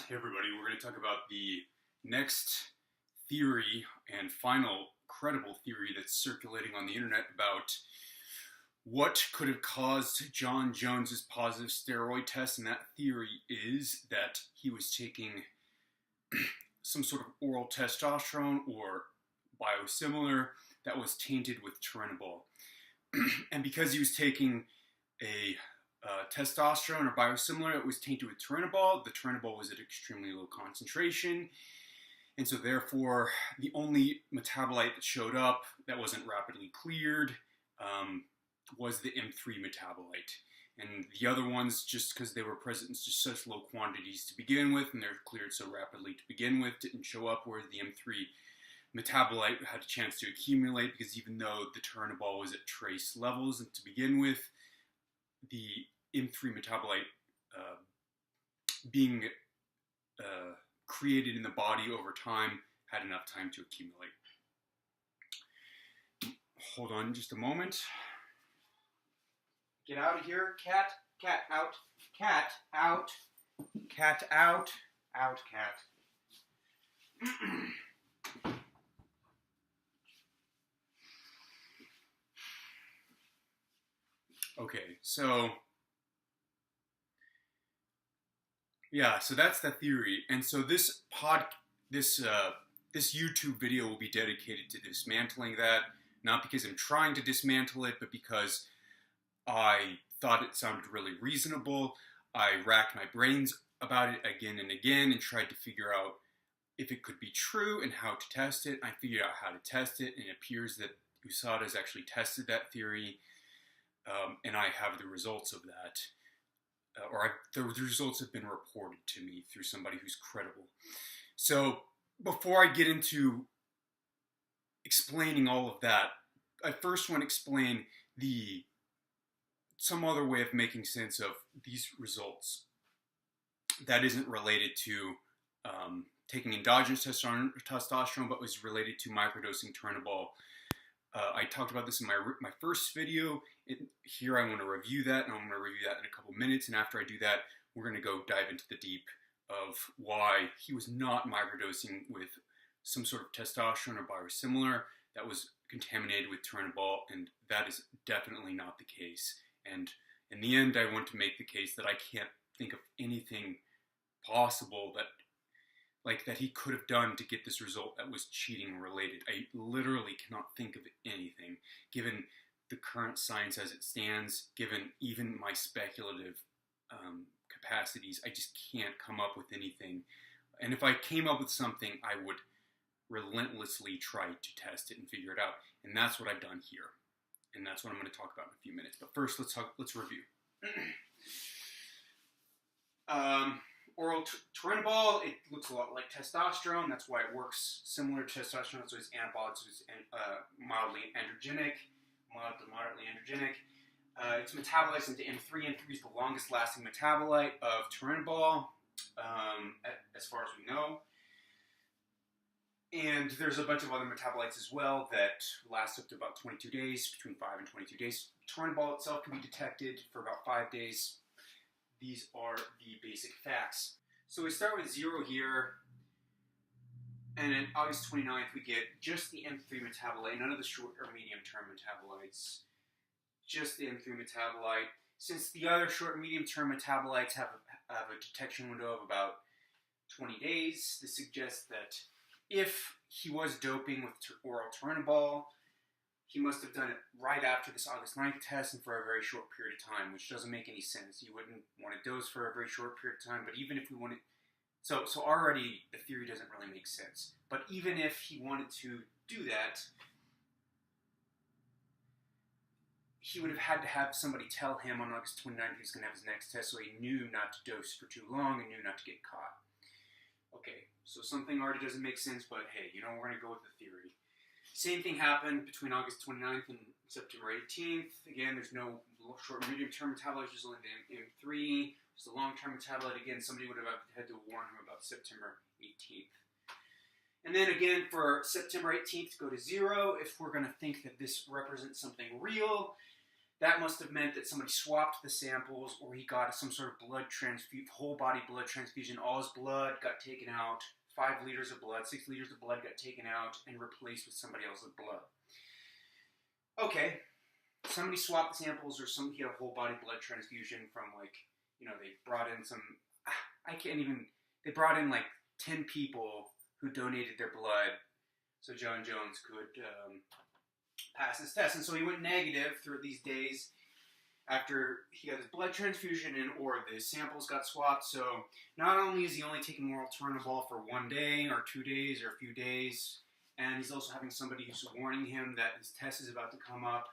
Hey everybody, we're going to talk about the next theory and final credible theory that's circulating on the internet about what could have caused Jon Jones's positive steroid test, and that theory is that he was taking some sort of oral testosterone or biosimilar that was tainted with turinabol. And because he was taking a testosterone or biosimilar, it was tainted with turinabol. The turinabol was at extremely low concentration, and so therefore the only metabolite that showed up that wasn't rapidly cleared was the M3 metabolite. And the other ones, just because they were present in just such low quantities to begin with, and they're cleared so rapidly to begin with, didn't show up, where the M3 metabolite had a chance to accumulate, because even though the turinabol was at trace levels and to begin with, the M3 metabolite being created in the body over time had enough time to accumulate. Hold on just a moment. Get out of here, cat. Cat out. Cat out. Cat out. Out, cat. Okay, so yeah, so that's the theory, and so this YouTube video will be dedicated to dismantling that, not because I'm trying to dismantle it, but because I thought it sounded really reasonable. I racked my brains about it again and again and tried to figure out if it could be true and how to test it. I figured out how to test it, and it appears that USADA has actually tested that theory. And I have the results of that, the results have been reported to me through somebody who's credible. So before I get into explaining all of that, I first want to explain some other way of making sense of these results that isn't related to taking endogenous testosterone, but was related to microdosing turinabol. I talked about this in my first video. Here I want to review that, and I'm going to review that in a couple minutes. And after I do that, we're going to go dive into the deep of why he was not microdosing with some sort of testosterone or biosimilar that was contaminated with turinabol, and that is definitely not the case. And in the end, I want to make the case that I can't think of anything possible that he could have done to get this result that was cheating related. I literally cannot think of anything, given the current science as it stands, given even my speculative capacities. I just can't come up with anything. And if I came up with something, I would relentlessly try to test it and figure it out. And that's what I've done here. And that's what I'm going to talk about in a few minutes. But first, let's review. Oral turinabol, it looks a lot like testosterone. That's why it works similar to testosterone. So it's anabolic, so it's mildly androgenic, mild to moderately androgenic. It's metabolized into M3. M3 is the longest lasting metabolite of turinabol, as far as we know. And there's a bunch of other metabolites as well that last up to about 22 days, between 5 and 22 days. Turinabol itself can be detected for about 5 days. These are the basic facts. So we start with 0 here, and on August 29th we get just the M3 metabolite, none of the short or medium term metabolites, just the M3 metabolite. Since the other short and medium term metabolites have a detection window of about 20 days, this suggests that if he was doping with oral turinabol, he must have done it right after this August 9th test and for a very short period of time, which doesn't make any sense. You wouldn't want to dose for a very short period of time, but even if we wanted... So already the theory doesn't really make sense. But even if he wanted to do that, he would have had to have somebody tell him on August 29th he was going to have his next test, so he knew not to dose for too long and knew not to get caught. Okay, so something already doesn't make sense, but hey, we're going to go with the theory. Same thing happened between August 29th and September 18th. Again, there's no short and medium term metabolites, there's only the M3. There's a long term metabolite. Again, somebody would have had to warn him about September 18th. And then again, for September 18th, go to 0. If we're going to think that this represents something real, that must have meant that somebody swapped the samples, or he got some sort of blood transfusion, whole body blood transfusion. All his blood got taken out. 5 liters of blood, 6 liters of blood got taken out and replaced with somebody else's blood. Okay, somebody swapped the samples, or somebody had a whole body blood transfusion from, like, you know, they brought in some, they brought in like 10 people who donated their blood so Jon Jones could pass his test. And so he went negative through these days after he got his blood transfusion in, or the samples got swapped. So not only is he only taking oral turinabol for 1 day or 2 days or a few days, and he's also having somebody who's warning him that his test is about to come up.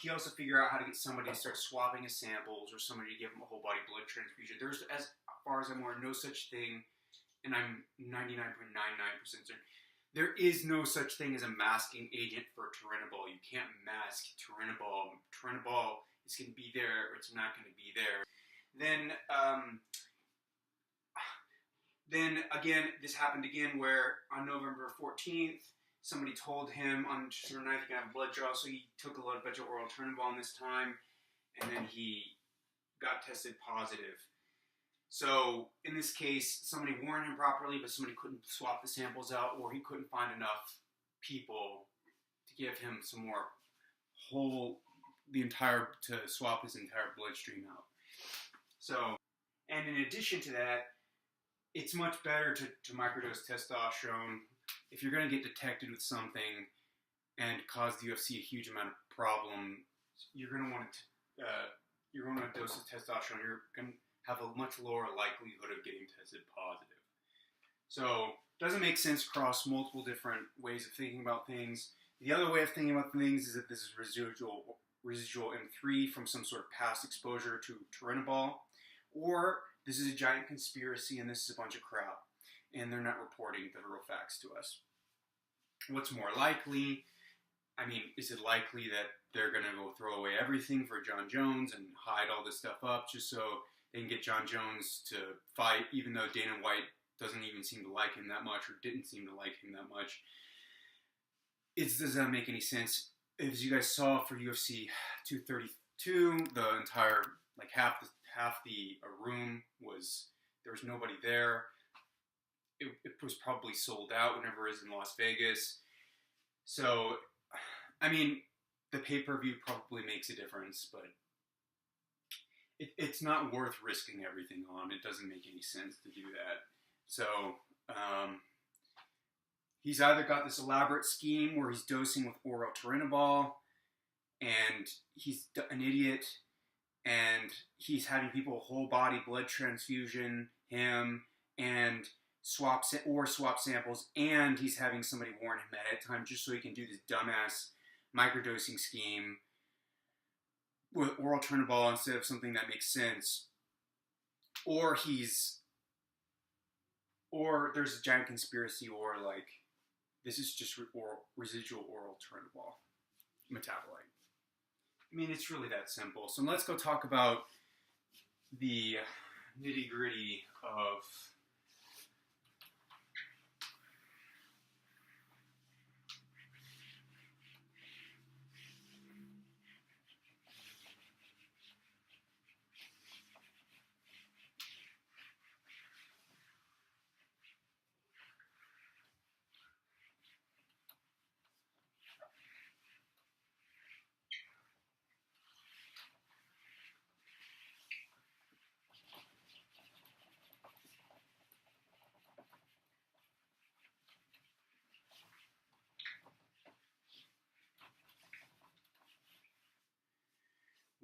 He also figured out how to get somebody to start swapping his samples, or somebody to give him a whole body blood transfusion. There's, as far as I'm aware, no such thing, and I'm 99.99% certain, there is no such thing as a masking agent for turinabol. You can't mask turinabol. Turinabol is going to be there, or it's not going to be there. Then again, this happened again where on November 14th, somebody told him on December 9th you can have a blood draw, so he took a bunch of oral turinabol this time, and then he got tested positive. So in this case, somebody warned him properly, but somebody couldn't swap the samples out, or he couldn't find enough people to give him some more to swap his entire bloodstream out. So, and in addition to that, it's much better to microdose testosterone. If you're going to get detected with something and cause the UFC a huge amount of problem, you're going to want a dose of testosterone. You're going to have a much lower likelihood of getting tested positive. So it doesn't make sense across multiple different ways of thinking about things. The other way of thinking about things is that this is residual M3 from some sort of past exposure to turinabol, or this is a giant conspiracy and this is a bunch of crap, and they're not reporting the real facts to us. What's more likely? I mean, is it likely that they're going to go throw away everything for Jon Jones and hide all this stuff up just so they can get Jon Jones to fight, even though Dana White doesn't even seem to like him that much, or didn't seem to like him that much? Does that make any sense? As you guys saw for UFC 232, the entire, like half the room there was nobody there. It was probably sold out whenever it was in Las Vegas. So, I mean, the pay-per-view probably makes a difference, but it's not worth risking everything on. It doesn't make any sense to do that. So, he's either got this elaborate scheme where he's dosing with oral turinabol, and he's an idiot, and he's having people whole body blood transfusion him, and swap samples, and he's having somebody warn him ahead of time just so he can do this dumbass microdosing scheme with oral turinabol instead of something that makes sense, or there's a giant conspiracy, or like this is just residual oral turinabol metabolite. I mean, it's really that simple. So let's go talk about the nitty-gritty of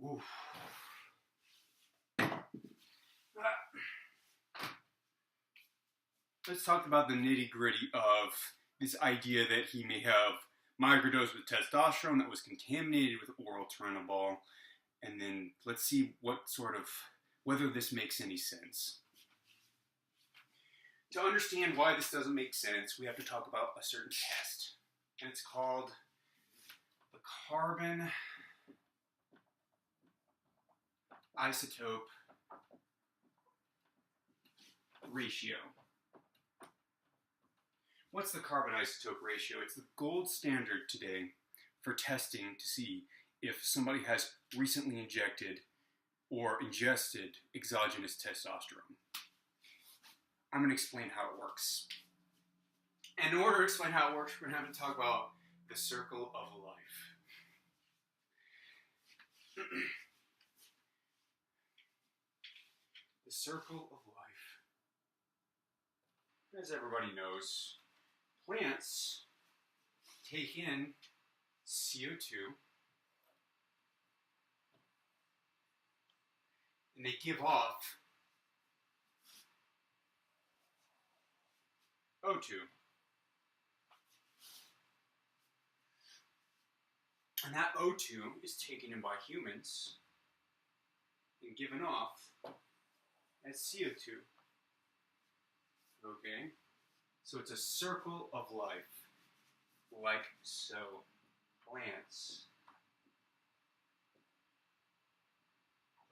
oof. Let's talk about the nitty-gritty of this idea that he may have microdosed with testosterone that was contaminated with oral turinabol, and then let's see whether this makes any sense. To understand why this doesn't make sense, we have to talk about a certain test, and it's called the carbon isotope ratio. What's the carbon isotope ratio? It's the gold standard today for testing to see if somebody has recently injected or ingested exogenous testosterone. I'm going to explain how it works. And in order to explain how it works, we're going to have to talk about the circle of life. The circle of life. As everybody knows, plants take in CO2 and they give off O2. And that O2 is taken in by humans and given off as CO2. Okay? So it's a circle of life. Like so. Plants.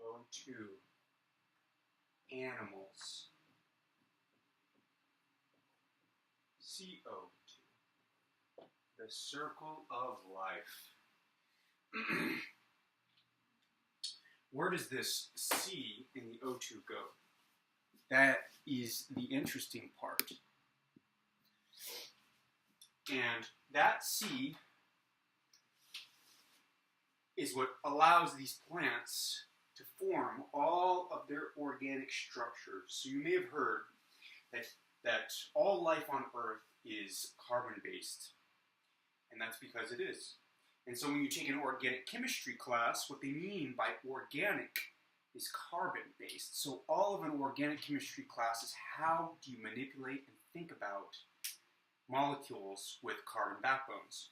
O2. Animals. CO2. The circle of life. Where does this C in the O2 go? That is the interesting part. And that C is what allows these plants to form all of their organic structures. So you may have heard that all life on Earth is carbon-based. And that's because it is. And so when you take an organic chemistry class, what they mean by organic is carbon-based. So all of an organic chemistry class is how do you manipulate and think about molecules with carbon backbones.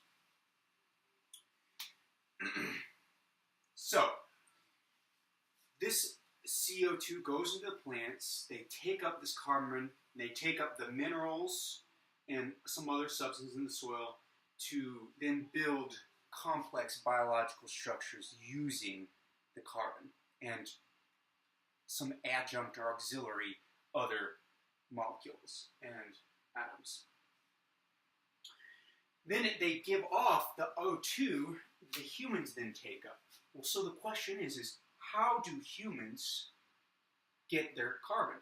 So this CO2 goes into the plants, they take up this carbon, they take up the minerals and some other substance in the soil to then build complex biological structures using the carbon and some adjunct or auxiliary other molecules and atoms. Then they give off the O2 the humans then take up. Well, so the question is how do humans get their carbon?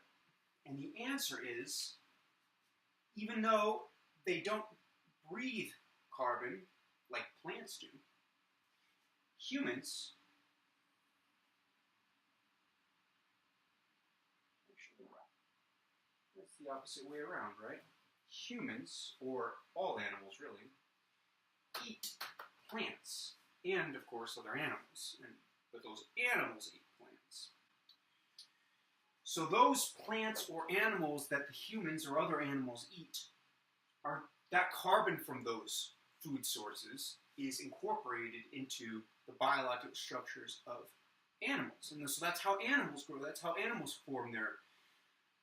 And the answer is, even though they don't breathe carbon like plants do, humans actually, that's the opposite way around, right? Humans, or all animals really, eat plants and, of course, other animals. But those animals eat plants. So those plants or animals that the humans or other animals eat, are that carbon from those food sources is incorporated into the biological structures of animals. And so that's how animals grow. That's how animals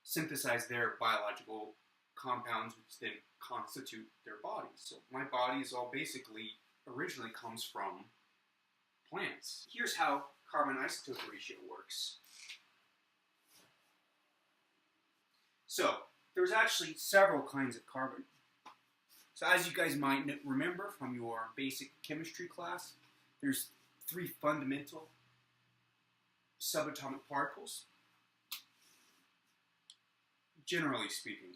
synthesize their biological compounds, which then constitute their bodies. So my body is all basically originally comes from plants. Here's how carbon isotope ratio works. So there's actually several kinds of carbon. So as you guys might remember from your basic chemistry class, there's 3 fundamental subatomic particles. Generally speaking,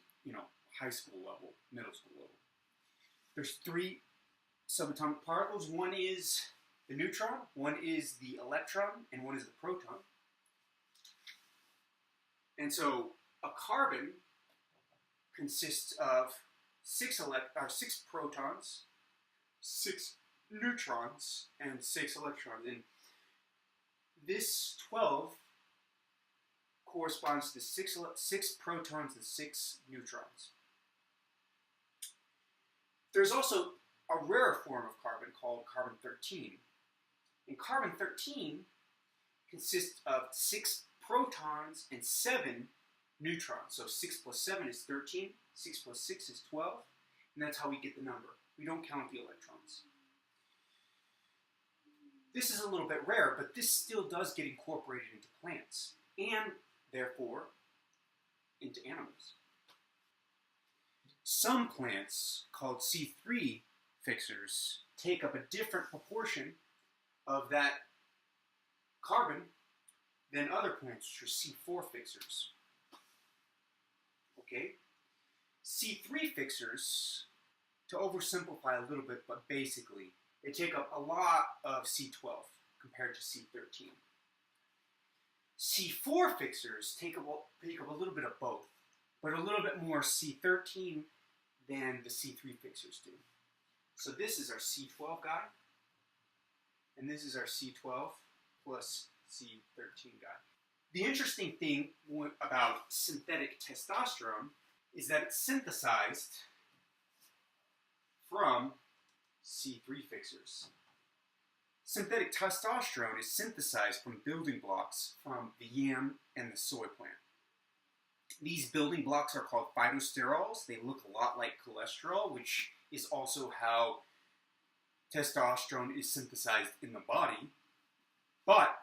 high school level, middle school level. There's 3 subatomic particles. One is the neutron, one is the electron, and one is the proton. And so a carbon consists of 6 protons, 6 neutrons, and 6 electrons. And this 12 corresponds to 6 protons and 6 neutrons. There's also a rarer form of carbon called carbon-13. And carbon-13 consists of 6 protons and 7 neutrons. So 6 plus 7 is 13, 6 plus 6 is 12, and that's how we get the number. We don't count the electrons. This is a little bit rare, but this still does get incorporated into plants, and therefore into animals. Some plants, called C3 fixers, take up a different proportion of that carbon than other plants, which are C4 fixers. Okay? C3 fixers, to oversimplify a little bit, but basically, they take up a lot of C12 compared to C13. C4 fixers take up a little bit of both, but a little bit more C13 than the C3 fixers do. So this is our C12 guy, and this is our C12 plus C13 guy. The interesting thing about synthetic testosterone is that it's synthesized from C3 fixers. Synthetic testosterone is synthesized from building blocks from the yam and the soy plant. These building blocks are called phytosterols. They look a lot like cholesterol, which is also how testosterone is synthesized in the body. But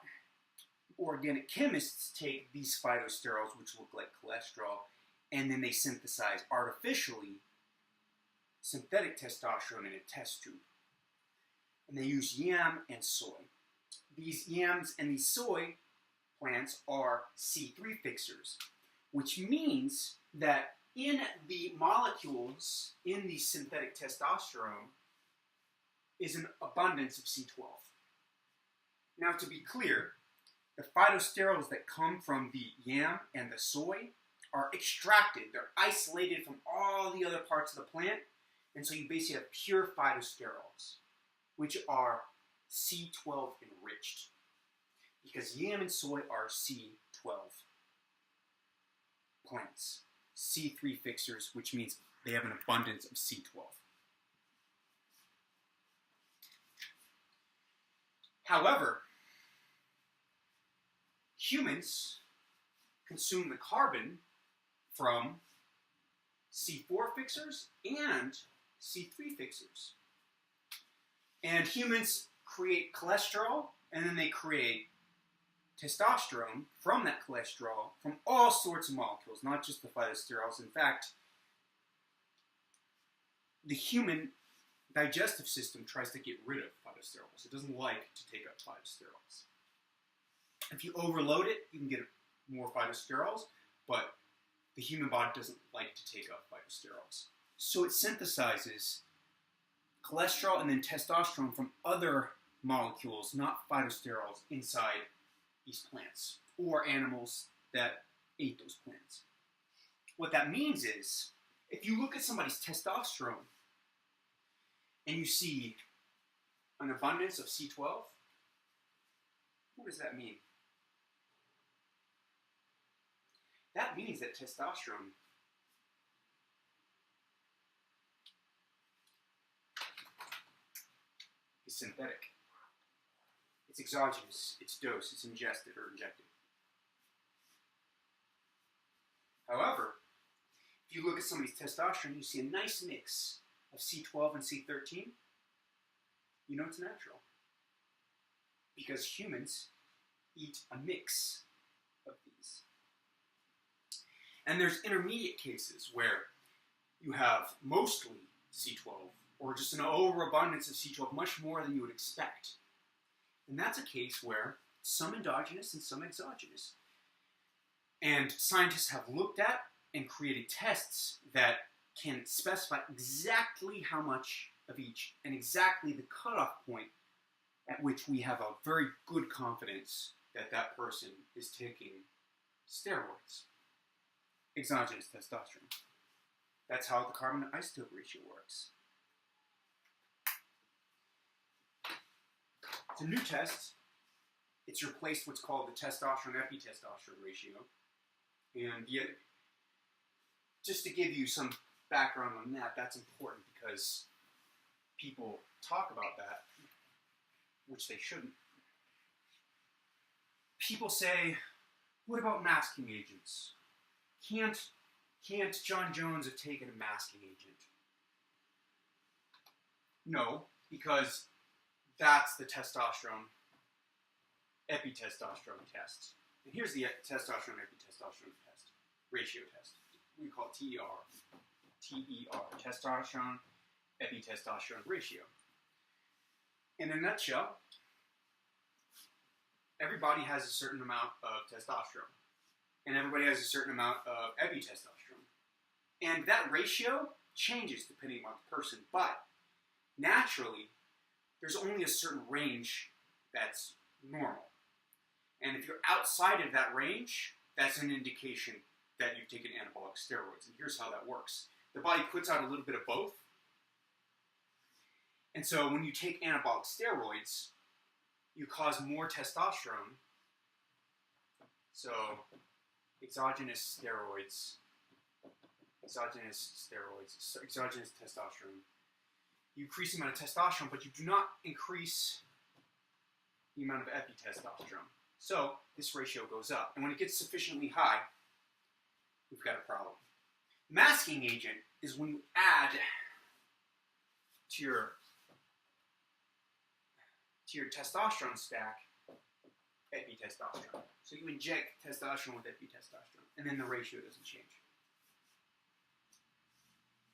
organic chemists take these phytosterols, which look like cholesterol, and then they synthesize artificially synthetic testosterone in a test tube. And they use yam and soy. These yams and these soy plants are C3 fixers, which means that in the molecules in the synthetic testosterone is an abundance of C12. Now, to be clear, the phytosterols that come from the yam and the soy are extracted. They're isolated from all the other parts of the plant, and so you basically have pure phytosterols, which are C12 enriched, because yam and soy are C12 plants. C3 fixers, which means they have an abundance of C12. However, humans consume the carbon from C4 fixers and C3 fixers. And humans create cholesterol, and then they create testosterone from that cholesterol from all sorts of molecules, not just the phytosterols. In fact, the human digestive system tries to get rid of phytosterols. It doesn't like to take up phytosterols. If you overload it, you can get more phytosterols, but the human body doesn't like to take up phytosterols. So it synthesizes cholesterol and then testosterone from other molecules, not phytosterols, inside these plants or animals that ate those plants. What that means is, if you look at somebody's testosterone and you see an abundance of C12, what does that mean? That means that testosterone is synthetic. It's exogenous, it's dosed, it's ingested or injected. However, if you look at somebody's testosterone, you see a nice mix of C12 and C13, you know it's natural. Because humans eat a mix of these. And there's intermediate cases where you have mostly C12, or just an overabundance of C12, much more than you would expect. And that's a case where some endogenous and some exogenous. And scientists have looked at and created tests that can specify exactly how much of each and exactly the cutoff point at which we have a very good confidence that that person is taking steroids. Exogenous testosterone. That's how the carbon to isotope ratio works. It's a new test. It's replaced what's called the testosterone epitestosterone ratio. And yet, just to give you some background on that, that's important because people talk about that, which they shouldn't. People say, what about masking agents? Can't Jon Jones have taken a masking agent? No, because that's the testosterone epitestosterone test. And here's the testosterone epitestosterone test, ratio test. We call it TER. TER, testosterone epitestosterone ratio. In a nutshell, everybody has a certain amount of testosterone, and everybody has a certain amount of epitestosterone. And that ratio changes depending on the person, but naturally, there's only a certain range that's normal. And if you're outside of that range, that's an indication that you've taken anabolic steroids. And here's how that works. The body puts out a little bit of both. And so when you take anabolic steroids, you cause more testosterone. So exogenous testosterone. You increase the amount of testosterone, but you do not increase the amount of epitestosterone. So this ratio goes up. And when it gets sufficiently high, we've got a problem. Masking agent is when you add to your testosterone stack epitestosterone. So you inject testosterone with epitestosterone, and then the ratio doesn't change.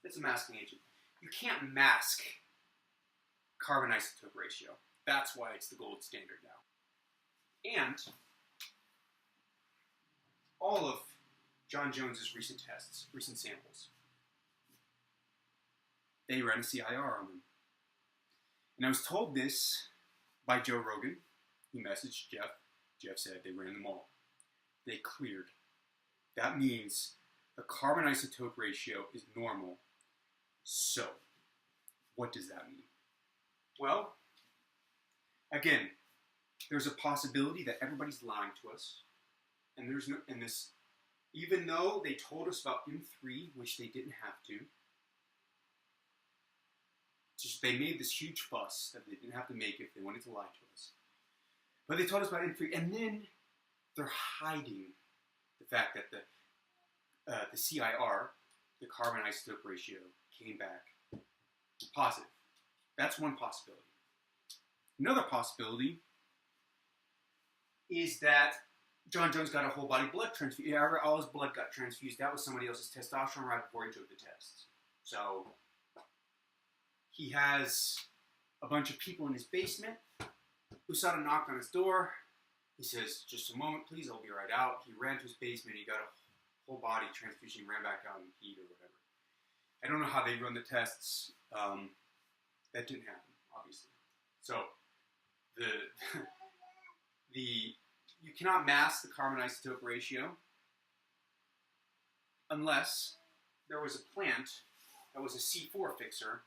That's a masking agent. You can't mask carbon isotope ratio. That's why it's the gold standard now. And all of Jon Jones's recent tests, recent samples, they ran a CIR on them. And I was told this by Joe Rogan. He messaged Jeff. Jeff said they ran them all. They cleared. That means the carbon isotope ratio is normal. So, what does that mean? Well, again, there's a possibility that everybody's lying to us, and there's no, and this, even though they told us about M3, which they didn't have to, just they made this huge fuss that they didn't have to make if they wanted to lie to us. But they told us about M3, and then they're hiding the fact that the CIR, the carbon isotope ratio, came back positive. That's one possibility. Another possibility is that Jon Jones got a whole body blood transfusion. All his blood got transfused. That was somebody else's testosterone right before he took the test. So he has a bunch of people in his basement who saw a knock on his door. He says, "Just a moment, please. I'll be right out." He ran to his basement. He got a whole body transfusion. He ran back out in heat or whatever. I don't know how they run the tests. That didn't happen, obviously. So you cannot mask the carbon isotope ratio unless there was a plant that was a C4 fixer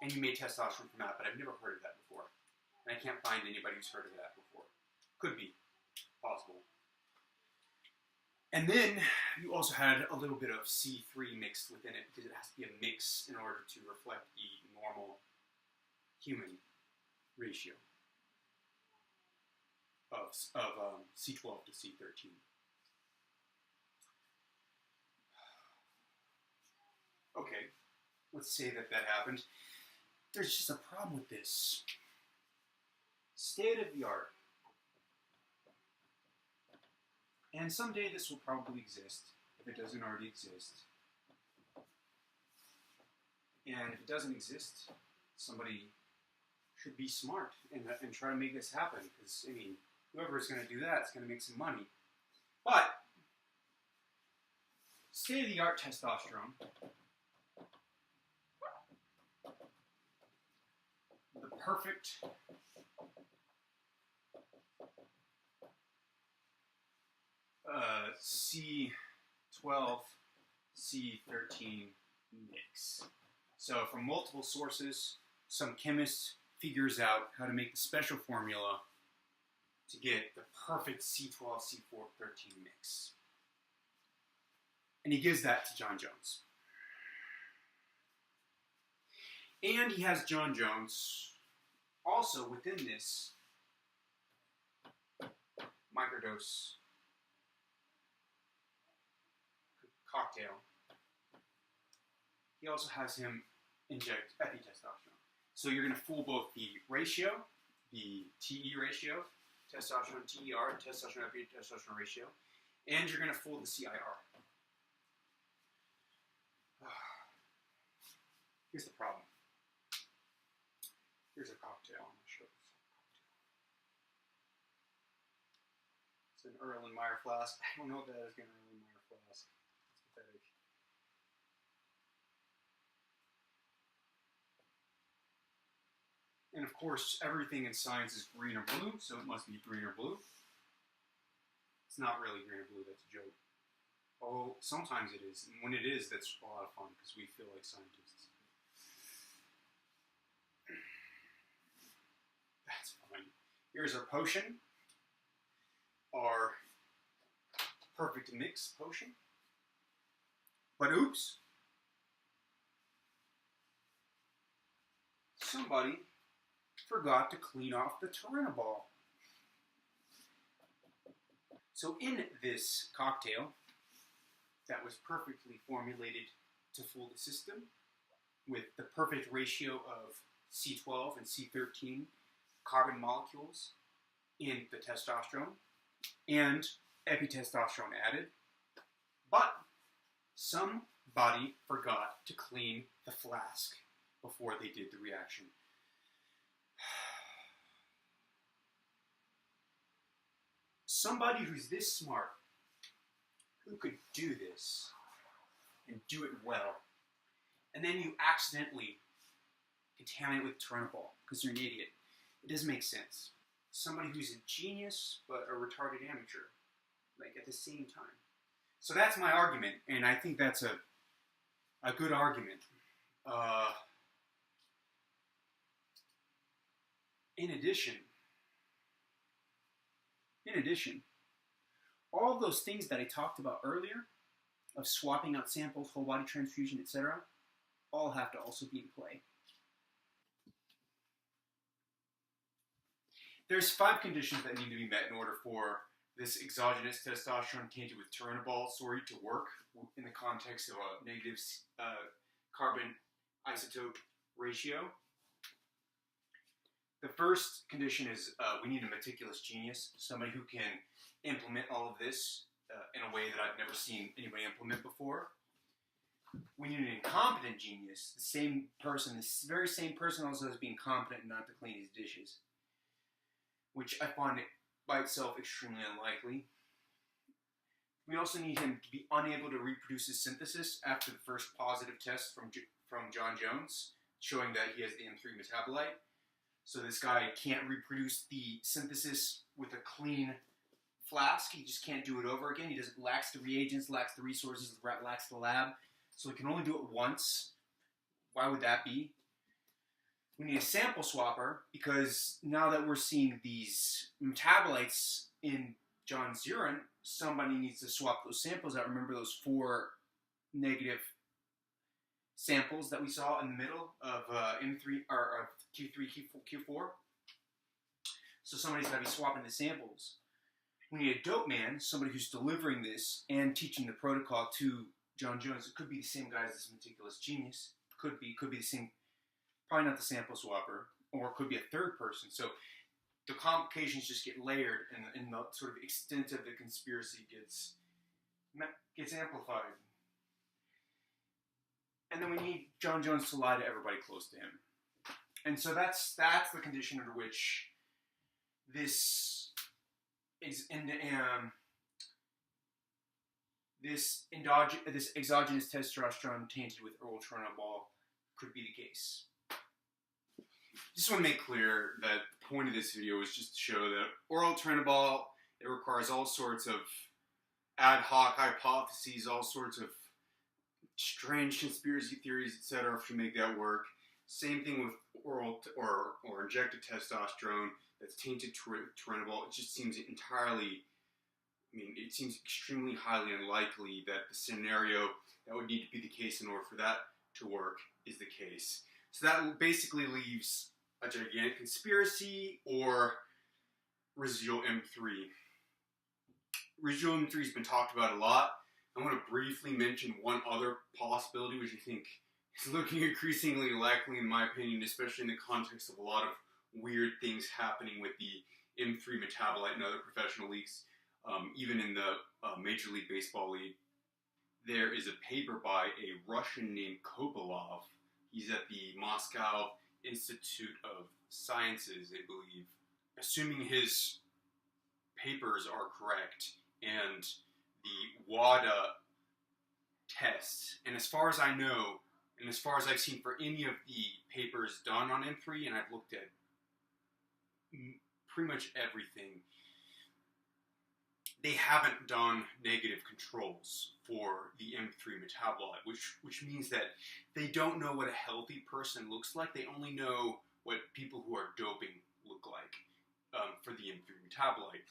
and you made testosterone from that, but I've never heard of that before. And I can't find anybody who's heard of that before. Could be possible. And then you also had a little bit of C3 mixed within it because it has to be a mix in order to reflect the normal human ratio of C12 to C13. Okay, let's say that happened. There's just a problem with this. State of the art. And someday this will probably exist, if it doesn't already exist. And if it doesn't exist, somebody should be smart and try to make this happen. Because, I mean, whoever is going to do that is going to make some money. But, state-of-the-art testosterone, the perfect C12, C13 mix. So from multiple sources, some chemist figures out how to make the special formula to get the perfect C12, C13 mix. And he gives that to Jon Jones. And he has Jon Jones also within this microdose cocktail. He also has him inject epitestosterone. So you're going to fool both the ratio, the TE ratio, testosterone TER, testosterone epitestosterone ratio, and you're going to fool the CIR. Here's the problem. Here's a cocktail. I'm going to show this. An Erlenmeyer flask. I don't know if that is an Erlenmeyer flask. It's pathetic. And of course, everything in science is green or blue, so it must be green or blue. It's not really green or blue, that's a joke. Oh, sometimes it is. And when it is, that's a lot of fun because we feel like scientists. That's fine. Here's our potion. Our perfect mix potion. But oops. Somebody forgot to clean off the turinabol. So in this cocktail that was perfectly formulated to fool the system with the perfect ratio of C12 and C13 carbon molecules in the testosterone and epitestosterone added, but somebody forgot to clean the flask before they did the reaction. Somebody who's this smart, who could do this and do it well, and then you accidentally contaminate with turinabol because you're an idiot. It doesn't make sense. Somebody who's a genius but a retarded amateur, like at the same time. So that's my argument, and I think that's a good argument. In addition, all of those things that I talked about earlier, of swapping out samples, whole body transfusion, etc., all have to also be in play. There's 5 conditions that need to be met in order for this exogenous testosterone tainted with turinabol to work in the context of a negative carbon isotope ratio. The first condition is we need a meticulous genius, somebody who can implement all of this in a way that I've never seen anybody implement before. We need an incompetent genius, the same person, this very same person also has been competent not to clean his dishes, which I find it by itself extremely unlikely. We also need him to be unable to reproduce his synthesis after the first positive test from Jon Jones, showing that he has the M3 metabolite. So this guy can't reproduce the synthesis with a clean flask. He just can't do it over again. He lacks the reagents, lacks the resources, lacks the lab. So he can only do it once. Why would that be? We need a sample swapper because now that we're seeing these metabolites in Jon's urine, somebody needs to swap those samples out. Remember those 4 negative samples that we saw in the middle of M3 or of Q3, Q4. So somebody's got to be swapping the samples. We need a dope man, somebody who's delivering this and teaching the protocol to Jon Jones. It could be the same guy as this meticulous genius. Could be the same. Probably not the sample swapper, or it could be a third person. So the complications just get layered, and the sort of extent of the conspiracy gets amplified. And then we need Jon Jones to lie to everybody close to him. And so that's the condition under which this exogenous testosterone tainted with oral turinabol could be the case. Just want to make clear that the point of this video is just to show that oral turinabol, it requires all sorts of ad hoc hypotheses, all sorts of strange conspiracy theories, etc. to make that work. Same thing with oral or injected testosterone that's tainted turinabol. It just seems entirely, it seems extremely highly unlikely that the scenario that would need to be the case in order for that to work is the case. So that basically leaves a gigantic conspiracy or residual M3. Residual M3 has been talked about a lot. I want to briefly mention one other possibility, which I think is looking increasingly likely in my opinion, especially in the context of a lot of weird things happening with the M3 metabolite in other professional leagues, even in the Major League Baseball league. There is a paper by a Russian named Kopylov. He's at the Moscow Institute of Sciences, I believe. Assuming his papers are correct and the WADA tests, and as far as I know, and as far as I've seen for any of the papers done on M3, and I've looked at pretty much everything, they haven't done negative controls for the M3 metabolite, which means that they don't know what a healthy person looks like. They only know what people who are doping look like for the M3 metabolite.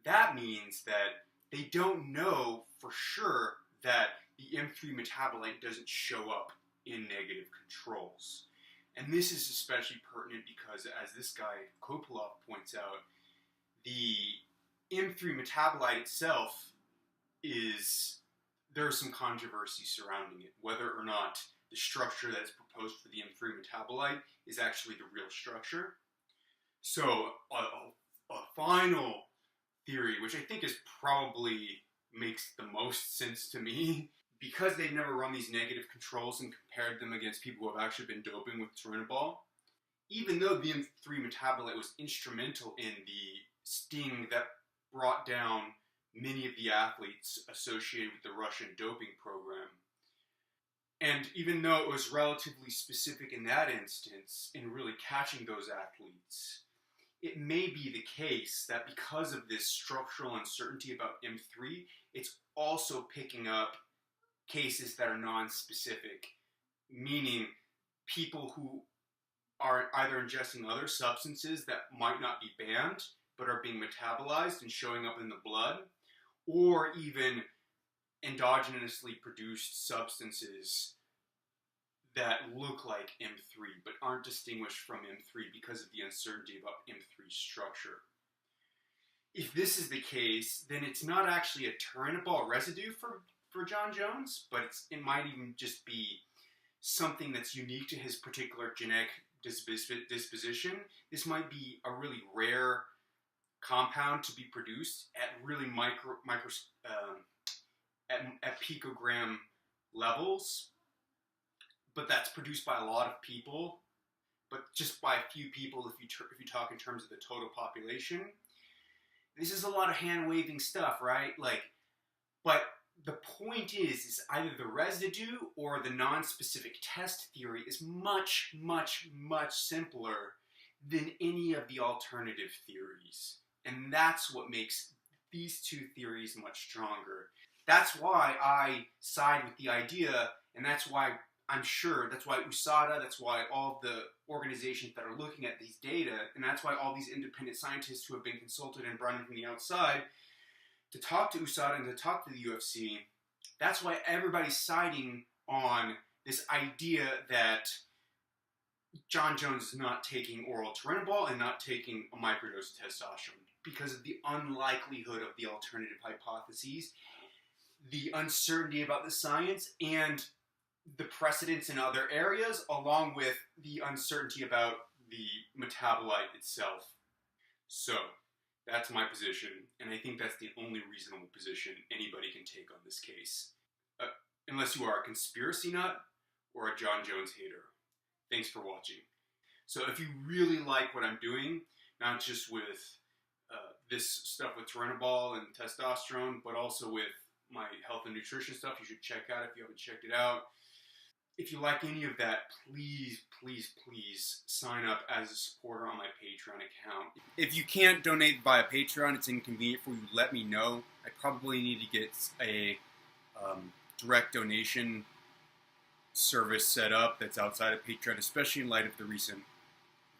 That means that they don't know for sure that the M3 metabolite doesn't show up in negative controls. And this is especially pertinent because, as this guy Kopylov points out, the M3 metabolite itself there's some controversy surrounding it, whether or not the structure that's proposed for the M3 metabolite is actually the real structure. So a final theory, which I think is probably makes the most sense to me, because they've never run these negative controls and compared them against people who have actually been doping with turinabol, even though the M3 metabolite was instrumental in the sting that brought down many of the athletes associated with the Russian doping program, and even though it was relatively specific in that instance in really catching those athletes, it may be the case that because of this structural uncertainty about M3, it's also picking up cases that are non-specific, meaning people who are either ingesting other substances that might not be banned but are being metabolized and showing up in the blood, or even endogenously produced substances that look like M3 but aren't distinguished from M3 because of the uncertainty about M3 structure. If this is the case, then it's not actually a turinabol residue for Jon Jones, but it might even just be something that's unique to his particular genetic disposition. This might be a really rare compound to be produced at really at picogram levels, but that's produced by a lot of people, but just by a few people if you talk in terms of the total population. This is a lot of hand-waving stuff, right? But the point is either the residue or the non-specific test theory is much, much, much simpler than any of the alternative theories. And that's what makes these two theories much stronger. That's why I side with the idea, and that's why I'm sure, that's why USADA, that's why all the organizations that are looking at these data, and that's why all these independent scientists who have been consulted and brought in from the outside to talk to USADA and to talk to the UFC, that's why everybody's siding on this idea that Jon Jones is not taking oral turinabol and not taking a microdose of testosterone because of the unlikelihood of the alternative hypotheses, the uncertainty about the science, and the precedents in other areas, along with the uncertainty about the metabolite itself. So, that's my position, and I think that's the only reasonable position anybody can take on this case. Unless you are a conspiracy nut or a Jon Jones hater. Thanks for watching. So if you really like what I'm doing, not just with this stuff with turinabol and testosterone, but also with my health and nutrition stuff, you should check out if you haven't checked it out. If you like any of that, please, please, please sign up as a supporter on my Patreon account. If you can't donate via Patreon, it's inconvenient for you, let me know. I probably need to get a direct donation service set up that's outside of Patreon, especially in light of the recent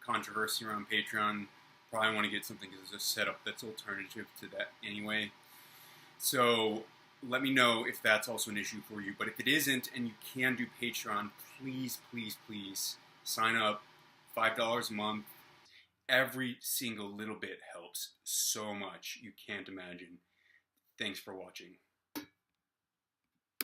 controversy around Patreon. Probably want to get something as a setup that's alternative to that anyway. So let me know if that's also an issue for you. But if it isn't and you can do Patreon, please, please, please sign up. $5 a month. Every single little bit helps so much. You can't imagine. Thanks for watching.